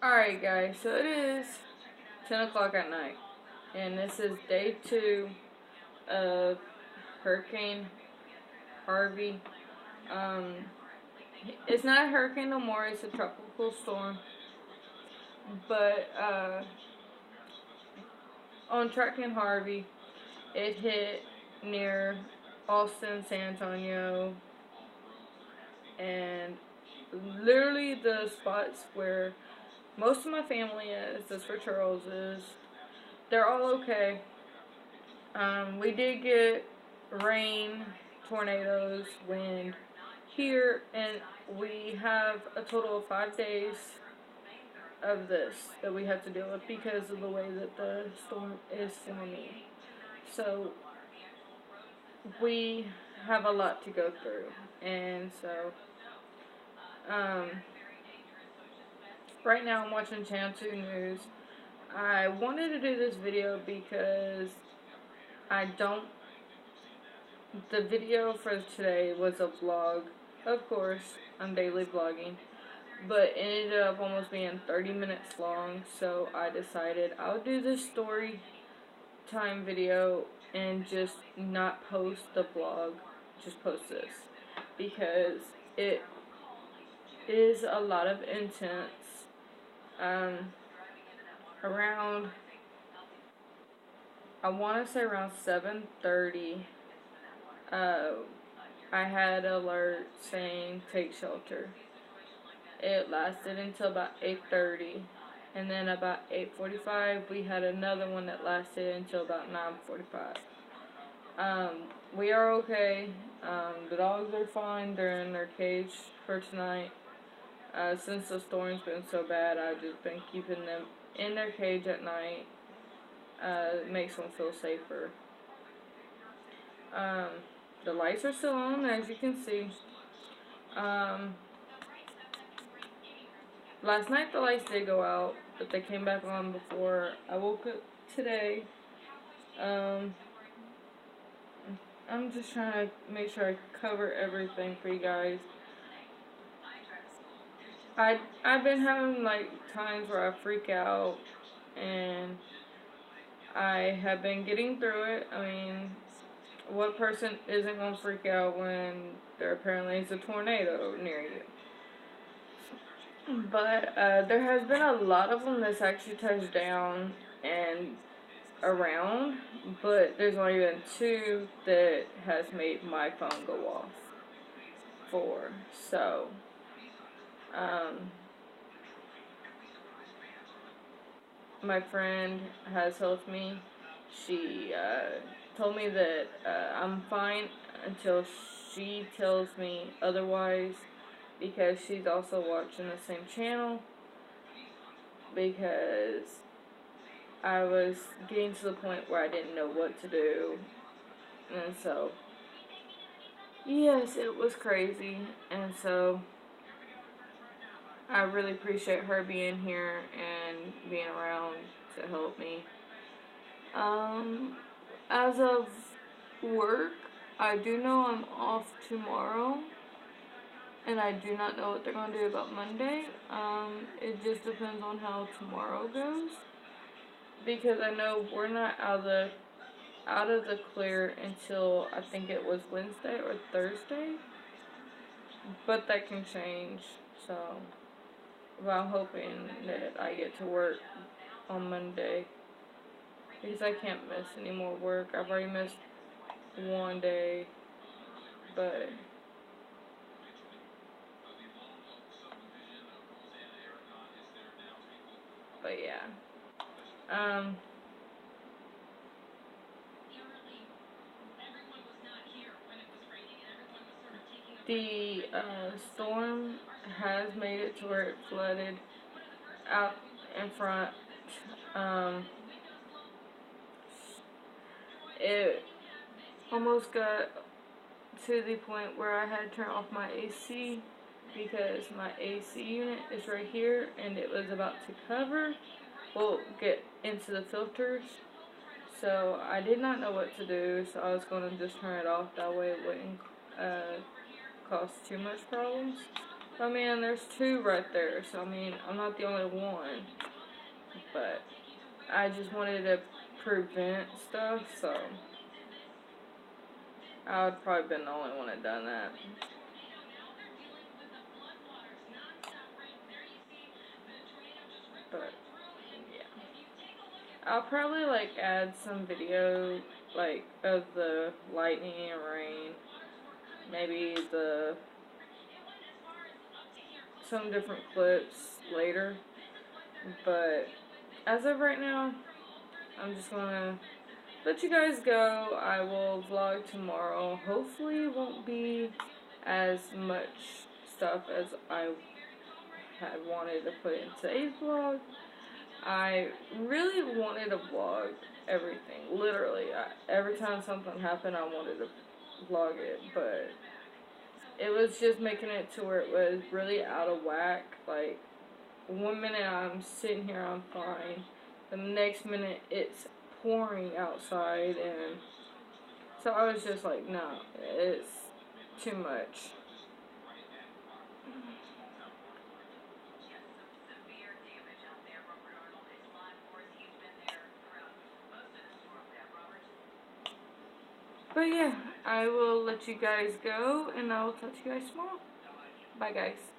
Alright guys, so it is 10 o'clock at night, and this is day 2 of Hurricane Harvey. Um, it's not a hurricane no more, it's a tropical storm, but on tracking Harvey, it hit near Austin, San Antonio, and literally the spots where most of my family is, as for Charles is, they're all okay. We did get rain, tornadoes, wind here, and we have a total of 5 days of this that we have to deal with because of the way that the storm is forming. So we have a lot to go through, and so right now I'm watching Channel 2 News. I wanted to do this video because the video for today was a vlog. Of course, I'm daily vlogging, but it ended up almost being 30 minutes long, so I decided I'll do this story time video and just not post the vlog, just post this, because it is a lot of intense. Around, I want to say around 7:30, I had an alert saying take shelter. It lasted until about 8:30, and then about 8:45 we had another one that lasted until about 9:45. We are okay. The dogs are fine. They're in their cage for tonight. Since the storm's been so bad, I've just been keeping them in their cage at night. It makes them feel safer. The lights are still on, as you can see. Last night the lights did go out, but they came back on before I woke up today. I'm just trying to make sure I cover everything for you guys. I've been having like times where I freak out, and I have been getting through it. I mean, what person isn't going to freak out when there apparently is a tornado near you? But there has been a lot of them that's actually touched down and around, but there's only been 2 that has made my phone go off for. So, my friend has helped me. She told me that I'm fine until she tells me otherwise, because she's also watching the same channel, because I was getting to the point where I didn't know what to do. And so, yes, it was crazy. And so, I really appreciate her being here and being around to help me. As of work, I do know I'm off tomorrow, and I do not know what they're going to do about Monday. It just depends on how tomorrow goes, because I know we're not out of the clear until I think it was Wednesday or Thursday, but that can change. So, but I'm hoping that I get to work on Monday, because I can't miss any more work. I've already missed 1 day, but yeah. The storm has made it to where it flooded out in front. It almost got to the point where I had to turn off my AC, because my AC unit is right here, and it was about to get into the filters. So I did not know what to do, so I was going to just turn it off. That way it wouldn't cause too much problems. I mean, there's 2 right there, so I mean, I'm not the only one. But I just wanted to prevent stuff, so I would probably been the only one that done that. But yeah, I'll probably like add some video like of the lightning and rain, maybe some different clips later. But as of right now, I'm just gonna let you guys go. I will vlog tomorrow. Hopefully it won't be as much stuff as I had wanted to put in today's vlog. I really wanted to vlog everything. Literally, every time something happened, I wanted to vlog it, but it was just making it to where it was really out of whack. Like, 1 minute I'm sitting here, I'm fine. The next minute it's pouring outside, and so I was just like, no, it's too much. But yeah, I will let you guys go, and I will talk to you guys tomorrow. Bye, guys.